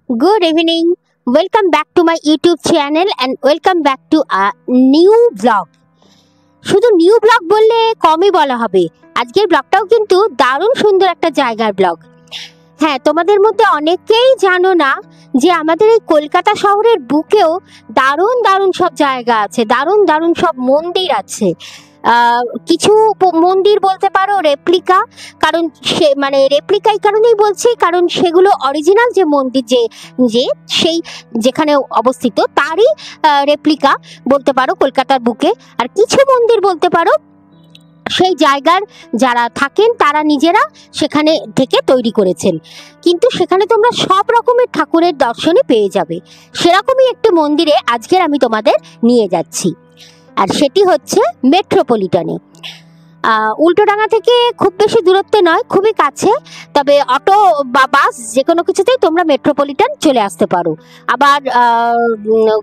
Good evening. Welcome back to my YouTube channel and welcome back to a new vlog. শুধু new blog বললে কমই বলা হবে। আজকের ব্লগটাও কিন্তু দারুণ সুন্দর একটা জায়গার ব্লগ। হ্যাঁ, তোমাদের মধ্যে অনেকেই জানো না যে আমাদের এই কলকাতা শহরের বুকেও দারুণ দারুণ সব জায়গা আছে, দারুণ দারুণ সব মন্দির আছে। কিছু মন্দির বলতে পারো রেপ্লিকা, কারণ সে মানে রেপ্লিকা এই কারণেই বলছি কারণ সেগুলো অরিজিনাল যে মন্দির যে সেই যেখানে অবস্থিত তারই রেপ্লিকা বলতে পারো কলকাতার বুকে। আর কিছু মন্দির বলতে পারো সেই জায়গার যারা থাকেন তারা নিজেরা সেখানে থেকে তৈরি করেছেন, কিন্তু সেখানে তোমরা সব রকমের ঠাকুরের দর্শনই পেয়ে যাবে। সেরকমই একটি মন্দিরে আজকের আমি তোমাদের নিয়ে যাচ্ছি, আর সেটি হচ্ছে মেট্রোপলিটনে। উল্টোডাঙা থেকে খুব বেশি দূরত্বে নয়, খুবই কাছে। তবে অটো বা বাস যে কোনো কিছুতেই তোমরা মেট্রোপলিটন চলে আসতে পারো। আবার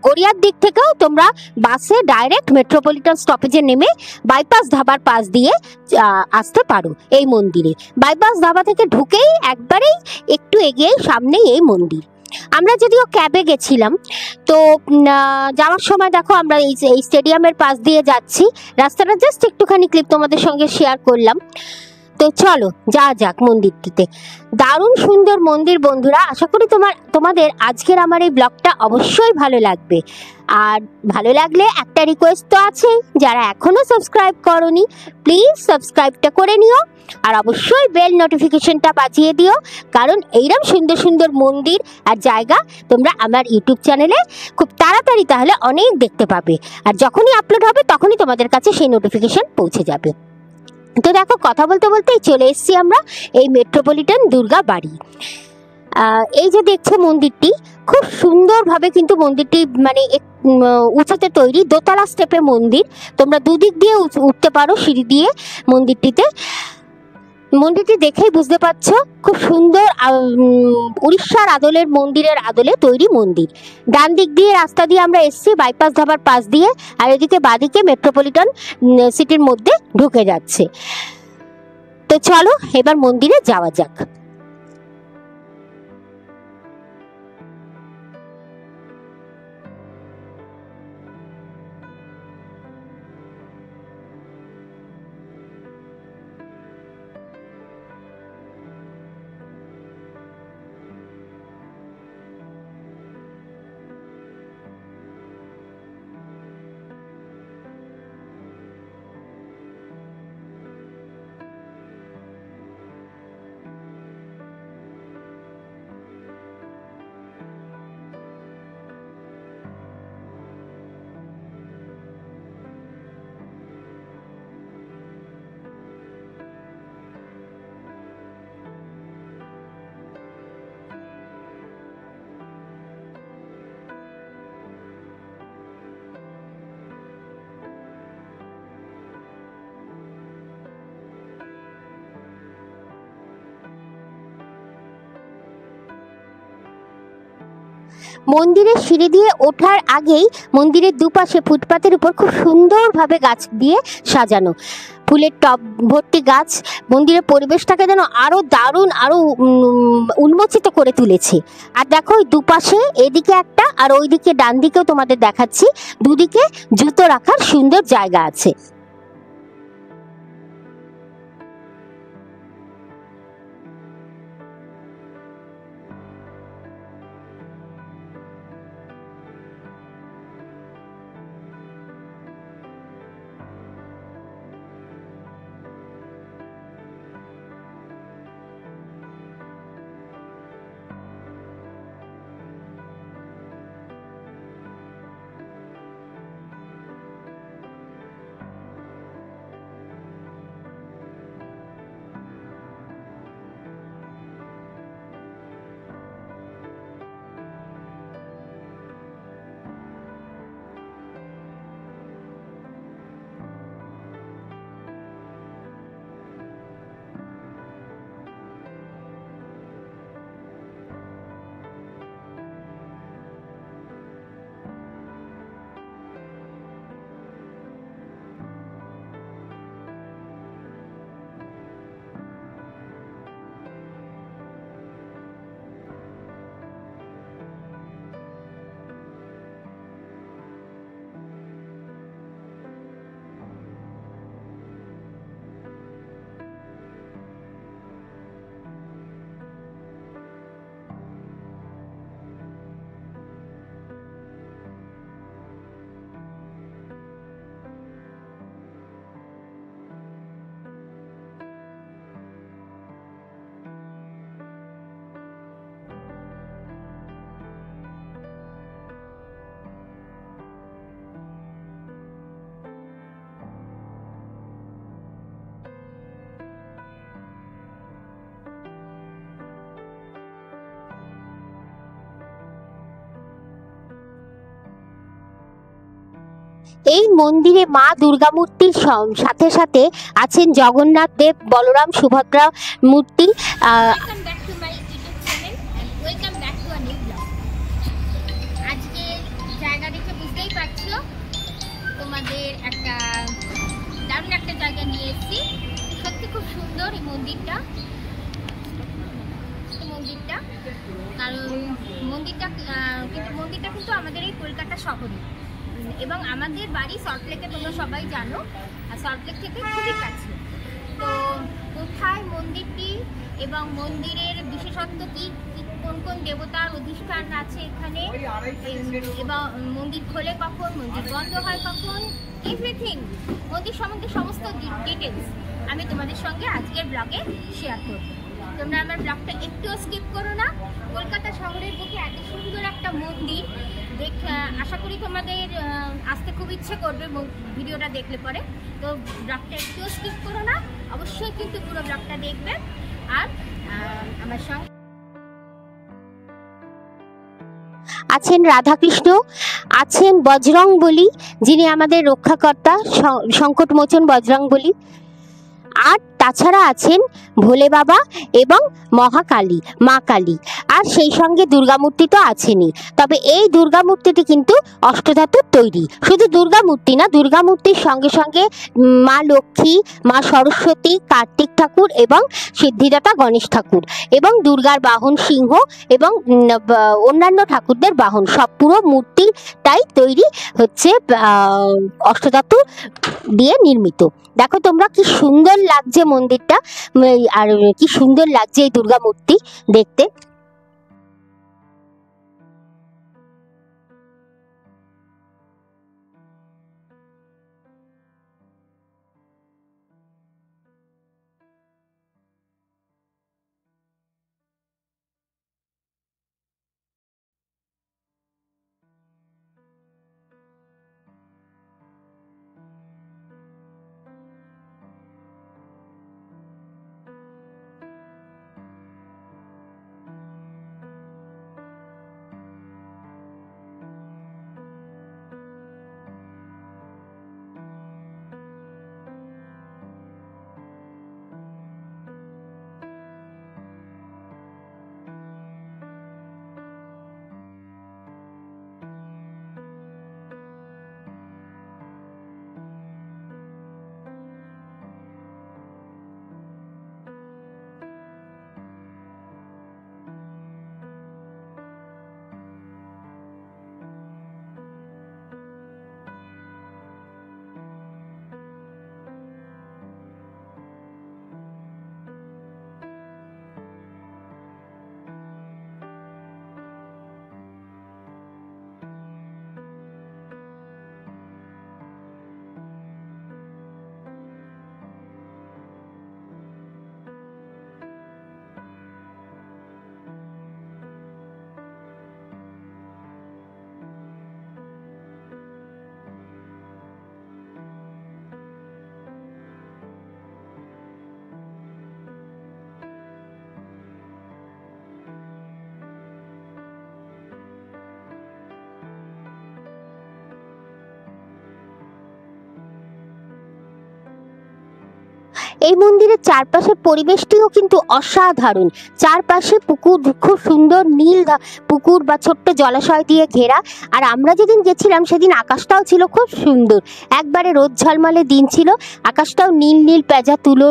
গড়িয়ার দিক থেকেও তোমরা বাসে ডাইরেক্ট মেট্রোপলিটন স্টপেজে নেমে বাইপাস ধাবার পাশ দিয়ে আসতে পারো এই মন্দিরে। বাইপাস ধাবা থেকে ঢুকেই একবারেই একটু এগিয়ে সামনেই এই মন্দির। আমরা যদিও ক্যাবে গেছিলাম, তো যাওয়ার সময় দেখো আমরা এই স্টেডিয়ামের পাশ দিয়ে যাচ্ছি। রাস্তাটা জাস্ট একটুখানি ক্লিপ তোমাদের সঙ্গে শেয়ার করলাম। তো চলো যাওয়া যাক মন্দিরটিতে। দারুণ সুন্দর মন্দির বন্ধুরা, আশা করি তোমাদের আজকের আমার এই ব্লগটা অবশ্যই ভালো লাগবে। আর ভালো লাগলে একটা রিকোয়েস্ট তো আছেই, যারা এখনো সাবস্ক্রাইব করোনি প্লিজ সাবস্ক্রাইবটা করে নিও, আর অবশ্যই বেল নোটিফিকেশনটা বাজিয়ে দিও, কারণ এইরকম সুন্দর সুন্দর মন্দির আর জায়গা তোমরা আমার ইউটিউব চ্যানেলে খুব তাড়াতাড়ি তাহলে অনেক দেখতে পাবে। আর যখনই আপলোড হবে তখনই তোমাদের কাছে সেই নোটিফিকেশন পৌঁছে যাবে। তো দেখো, কথা বলতে বলতেই চলে এসেছি আমরা এই মেট্রোপলিটন দুর্গা বাড়ি। এই যে দেখছো মন্দিরটি, খুব সুন্দরভাবে কিন্তু মন্দিরটি মানে উঁচুতে তৈরি, দোতলা স্টেপে মন্দির। তোমরা দুদিক দিয়ে উঠতে পারো সিঁড়ি দিয়ে মন্দিরটিতে। মন্দিরটি দেখেই বুঝতে পারছো খুব সুন্দর উড়িষ্যার আদলের মন্দিরের আদলে তৈরি মন্দির। ডান দিক দিয়ে রাস্তা দিয়ে আমরা এসছি বাইপাস ধাবার পাশ দিয়ে, আর এদিকে বাদিকে মেট্রোপলিটন সিটির মধ্যে ঢুকে যাচ্ছে। তো চলো এবার মন্দিরে যাওয়া যাক। মন্দিরের সিঁড়ি দিয়ে ওঠার আগেই মন্দিরের দুপাশে ফুটপাতের উপর খুব সুন্দরভাবে গাছ দিয়ে সাজানো, ফুলের টব ভর্তি গাছ মন্দিরের পরিবেশটাকে যেন আরো দারুণ আরো উন্মোচিত করে তুলেছে। আর দেখো ওই দুপাশে এদিকে একটা আর ওইদিকে ডান দিকেও তোমাদের দেখাচ্ছি, দুদিকে জুতো রাখার সুন্দর জায়গা আছে। এই মন্দিরে মা দুর্গা মূর্তির সাথে সাথে আছেন জগন্নাথ দেব, বলরাম, সুভদ্রা মূর্তি। আজকে জায়গা দেখে বুঝতেই পারছো, তোমাদের একটা দারুণ একটা জায়গা নিয়ে এসেছি। সত্যি খুব সুন্দর এই মন্দিরটা, কারণ মন্দিরটা কিন্তু আমাদের এই কলকাতা শহরে, এবং আমাদের বাড়ি সল্টলেকে তোমরা সবাই জানো, আর সল্টলেক থেকে খুবই কাছে। তো কোথায় মন্দিরটি এবং মন্দিরের বিশেষত্ব কি, কোন কোন দেবতার অধিষ্ঠান আছে এখানে, এবং মন্দির খোলে কখন, মন্দির বন্ধ হয় কখন, এভরিথিং মন্দির সম্বন্ধে সমস্ত ডিটেলস আমি তোমাদের সঙ্গে আজকের ব্লগে শেয়ার করব। তোমরা আমার ব্লগটা একটুও স্কিপ করো না। কলকাতা শহরের বুকে এত সুন্দর একটা মন্দির আশা করি তোমাদের আসতে খুব ইচ্ছে করবে ভিডিওটা দেখলে পরে। তো ব্লগটা একটুও স্কিপ করো না, অবশ্যই কিন্তু পুরো ব্লগটা দেখবে। আর আমার সঙ্গে আছেন রাধাকৃষ্ণ, আছেন বজরংবলী, যিনি আমাদের রক্ষাকর্তা, সংকটমোচন বজরংবলী। আর তাছাড়া আছেন ভোলে বাবা এবং মহাকালী, মা কালী, আর সেই সঙ্গে দুর্গা মূর্তি তো আছেনই। তবে এই দুর্গা মূর্তিটি কিন্তু অষ্টধাতুর তৈরি। শুধু দুর্গা মূর্তি না, দুর্গা মূর্তির সঙ্গে সঙ্গে মা লক্ষ্মী, মা সরস্বতী, কার্তিক ঠাকুর এবং সিদ্ধিদাতা গণেশ ঠাকুর, এবং দুর্গার বাহন সিংহ এবং অন্যান্য ঠাকুরদের বাহন, সব পুরো মূর্তিটাই তৈরি হচ্ছে অষ্টধাতু দিয়ে নির্মিত। দেখো তোমরা কি সুন্দর লাগছে মন্দিরটা, আর কি সুন্দর লাগছে এই দুর্গা মূর্তি দেখতে। এই মন্দিরের চারপাশের পরিবেশটিও কিন্তু অসাধারণ। চারপাশে পুকুর, খুব সুন্দর নীল পুকুর বা ছোট্ট জলাশয় দিয়ে ঘেরা। আর আমরা যেদিন গেছিলাম সেদিন আকাশটাও ছিল খুব সুন্দর, একবারে রোদ ঝলমলে দিন ছিল, আকাশটাও নীল নীল পেঁজা তুলো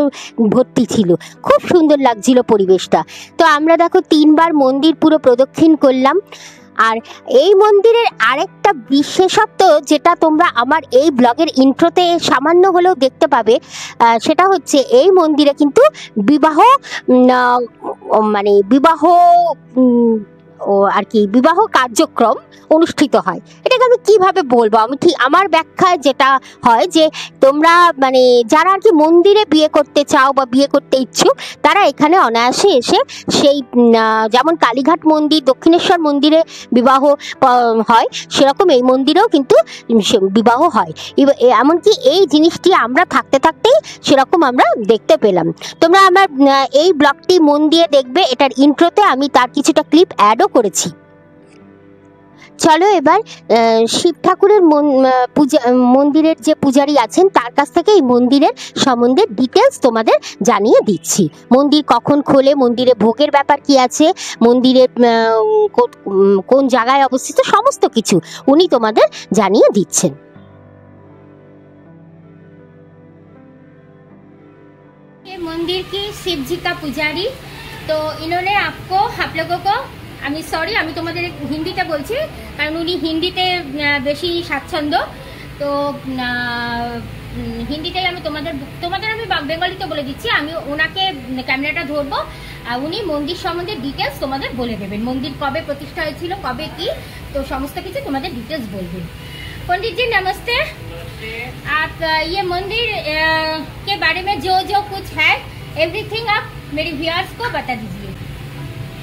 ভর্তি ছিল, খুব সুন্দর লাগছিল পরিবেশটা। তো আমরা দেখো 3বার মন্দির পুরো প্রদক্ষিণ করলাম। আর এই মন্দিরের আরেকটা বিশেষত্ব যেটা তোমরা আমার এই ব্লগের ইন্ট্রোতে সামান্য হলেও দেখতে পাবে, সেটা হচ্ছে এই মন্দিরে কিন্তু বিবাহ আর কি বিবাহ কার্যক্রম অনুষ্ঠিত হয়। এটাকে আমি কিভাবে বলবো, আমি ঠিক আমার ব্যাখ্যায় যেটা হয় যে তোমরা যারা আর কি মন্দিরে বিয়ে করতে চাও বা বিয়ে করতে ইচ্ছুক, তারা এখানে অনায়াসে এসে সেই যেমন কালীঘাট মন্দির, দক্ষিণেশ্বর মন্দিরে বিবাহ হয়, সেরকম এই মন্দিরেও কিন্তু বিবাহ হয়। এমনকি এই জিনিসটি আমরা থাকতে থাকতেই সেরকম আমরা দেখতে পেলাম। তোমরা আমার এই ব্লগটি মন দিয়ে দেখবে, এটার ইন্ট্রোতে আমি তার কিছুটা ক্লিপ অ্যাডও করেছি। চলো এবার শিব ঠাকুরের মন্দিরের যে পূজারী আছেন তার কাছ থেকে এই মন্দিরের সম্বন্ধে ডিটেলস তোমাদের জানিয়ে দিচ্ছি। মন্দির কখন খোলে, মন্দিরে ভোগের ব্যাপার কি আছে, মন্দিরে কোন জায়গায় অবস্থিত, সমস্ত কিছু উনি তোমাদের জানিয়ে দিচ্ছেন। ये मंदिर की शिव जी का पुजारी, तो इन्होंने आपको आप लोगों को আমি সরি আমি তোমাদের হিন্দিতে বলছি কারণ উনি হিন্দিতে বেশি স্বাচ্ছন্দ্য, তো হিন্দিতেই আমি তোমাদের আমি বেঙ্গলিতে বলে দিচ্ছি। আমি ওনাকে ক্যামেরাটা ধরবো আর উনি মন্দির সম্বন্ধে ডিটেলস তোমাদের বলে দেবেন। মন্দির কবে প্রতিষ্ঠা হয়েছিল, কবে কি, তো সমস্ত কিছু তোমাদের ডিটেলস বলবেন। पंडित जी नमस्ते। आप ये मंदिर के बारे में जो कुछ है एवरीथिंग आप मेरे व्यूअर्स को बता दीजिए।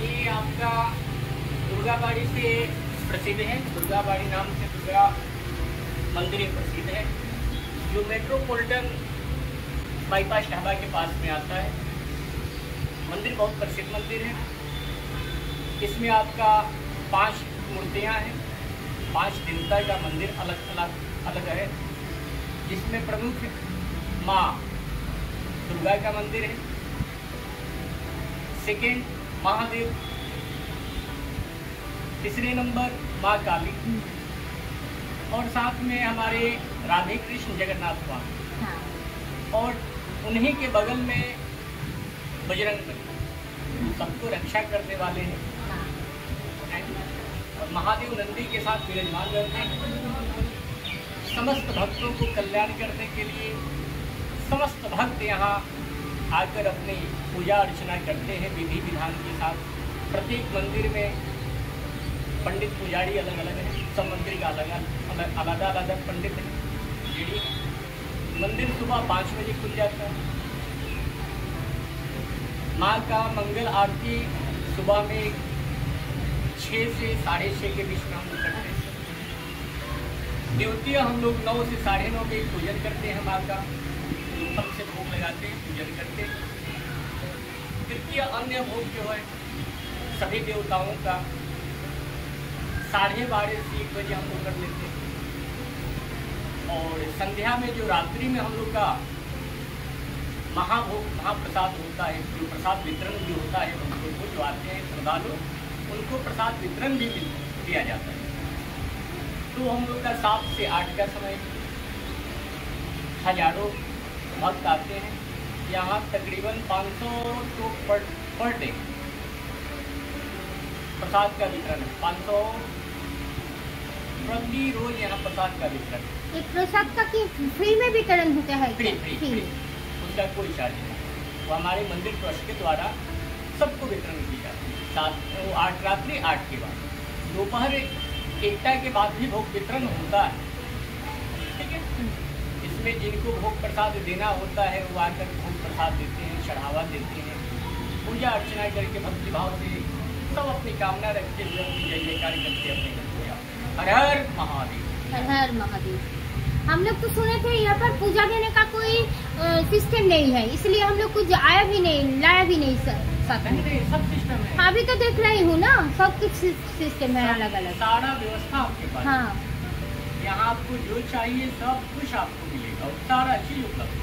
ये आपका दुर्गाबाड़ी से प्रसिद्ध है, दुर्गाबाड़ी नाम से दुर्गा मंदिर प्रसिद्ध है, जो मेट्रोपॉलिटन बाईपास ढाबा के पास में आता है। मंदिर बहुत प्रसिद्ध मंदिर है। इसमें आपका 5 मूर्तियां हैं, 5 देवता का मंदिर अलग है, जिसमें प्रमुख माँ दुर्गा का मंदिर है, सेकेंड महादेव, तीसरे नंबर माँ काली, और साथ में हमारे राधे कृष्ण जगन्नाथ स्वामी, और उन्हीं के बगल में बजरंग बली, सबको रक्षा करने वाले हैं। और महादेव नंदी के साथ विराजमान रहते हैं। समस्त भक्तों को कल्याण करने के लिए समस्त भक्त यहाँ आकर अपनी पूजा अर्चना करते हैं विधि विधान के साथ। प्रत्येक मंदिर में पंडित पुजारी अलग अलग है, सब मंदिर का अलग पंडित है। मंदिर सुबह 5 बजे खुल जाता है। माँ का मंगल आरती सुबह में 6 से 6:30 के बीच में हम लोग करते हैं। द्वितीय हम लोग 9 से 9:30 में पूजन करते हैं माँ का, फल से भोग लगाते हैं, पूजन करते हैं। तृतीय अन्य भोग जो है सभी देवताओं का 12:30 से 1 बजे हम लोग कर लेते हैं। और संध्या में जो रात्रि में हम लोग का महाप्रसाद होता है, जो प्रसाद वितरण भी होता है, हम लोग को जो आते हैं श्रद्धालु उनको प्रसाद वितरण भी दिया जाता है। तो हम लोग का 7 से 8 का समय हजारों भक्त आते हैं यहाँ। तकरीबन 500 तो पर डे प्रसाद का वितरण है। 500 प्रति रोज यहाँ प्रसाद का वितरण है। प्रसाद का फ्री में वितरण होता है? फ्री उसका कोई चार्ज नहीं। वो हमारे मंदिर ट्रस्ट के द्वारा सबको वितरण की जाती है। 8 रात्रि 8 के बाद, दोपहर 1टा के बाद भी भोग वितरण होता है। ठीक है, इसमें जिनको भोग प्रसाद देना होता है वो आकर भोग प्रसाद देते हैं, चढ़ावा देते हैं, पूजा अर्चना करके भक्ति भाव से सब अपनी कामना रखते हुए अपनी जय जयकार करके अपने घर को जाते हैं। हर हर महादेव, हर हर महादेव। हम लोग तो सुने थे यहाँ पर पूजा देने का कोई सिस्टम नहीं है, इसलिए हम लोग कुछ लाया भी नहीं सर। सब सिस्टम है। अभी तो देख रही हूँ ना, सब कुछ सिस्टम है अलग अलग, सारा व्यवस्था आपके पास। हाँ, यहाँ आपको जो चाहिए सब कुछ आपको मिलेगा और सारा चीज उपलब्ध।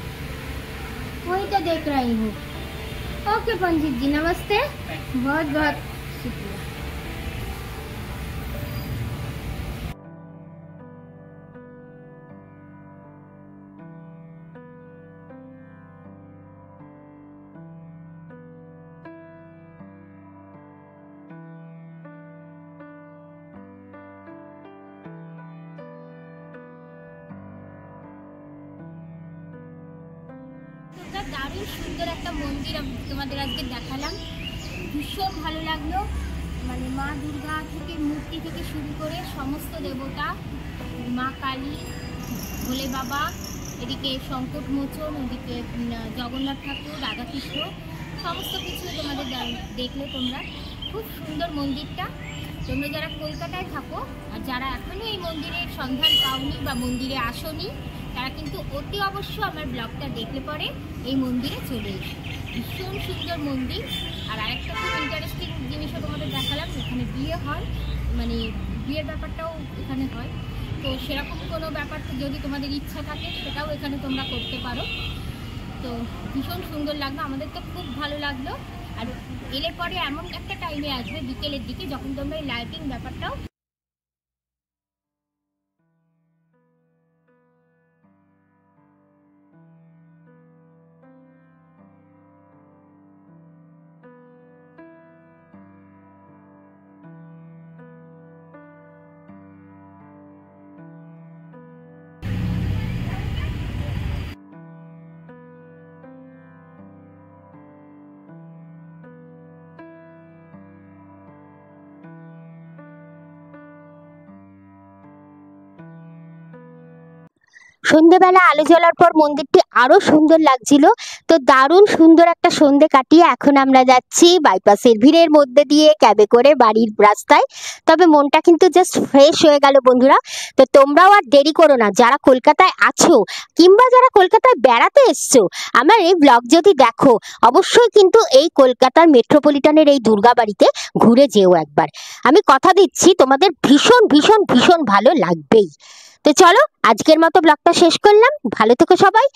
वही तो देख रही हूँ। ओके पंडित जी नमस्ते, बहुत बहुत शुक्रिया। দারুণ সুন্দর একটা মন্দির তোমাদের আজকে দেখালাম, ভীষণ ভালো লাগলো। মানে মা দুর্গা থেকে মূর্তি থেকে শুরু করে সমস্ত দেবতা, মা কালী, ভোলে বাবা, এদিকে সংকট মোচন, ওদিকে জগন্নাথ ঠাকুর, রাধাকৃষ্ণ, সমস্ত কিছু তোমাদের দেখলে তোমরা। খুব সুন্দর মন্দিরটা। তোমরা যারা কলকাতায় থাকো আর যারা এখনও এই মন্দিরের সন্ধান পাওনি বা মন্দিরে আসোনি, তারা কিন্তু অতি অবশ্য আমার ব্লগটা দেখলে পরে এই মন্দিরে চলে এসো। ভীষণ সুন্দর মন্দির। আর আরেকটা খুব ইন্টারেস্টিং জিনিসও তোমাদের দেখালাম, এখানে বিয়ে হয়, মানে বিয়ের ব্যাপারটাও এখানে হয়। তো সেরকম কোনো ব্যাপার যদি তোমাদের ইচ্ছা থাকে সেটাও এখানে তোমরা করতে পারো। তো ভীষণ সুন্দর লাগলো, আমাদের তো খুব ভালো লাগলো। আর এলে পরে এমন একটা টাইমে আসবে বিকেলের দিকে যখন তোমরা এই লাইটিং ব্যাপারটাও সন্ধ্যেবেলা আলো জ্বলার পর মন্দিরটি আরো সুন্দর লাগছিল। তো দারুণ সুন্দর একটা সন্ধে কাটিয়ে এখন আমরা যাচ্ছি বাইপাসের ভিড়ের মধ্যে দিয়ে ক্যাবে করে বাড়ির রাস্তায়। তবে মনটা কিন্তু জাস্ট ফ্রেশ হয়ে গেল বন্ধুরা। তো তোমরাও আর দেরি করো না, যারা কলকাতায় আছো কিংবা যারা কলকাতায় বেড়াতে এসছো, আমার এই ব্লগ যদি দেখো অবশ্যই কিন্তু এই কলকাতার মেট্রোপলিটনের এই দুর্গাবাড়িতে ঘুরে যেও একবার। আমি কথা দিচ্ছি তোমাদের ভীষণ ভীষণ ভীষণ ভালো লাগবেই। তো চলো আজকের মতো ব্লগটা শেষ করলাম। ভালো থেকো সবাই।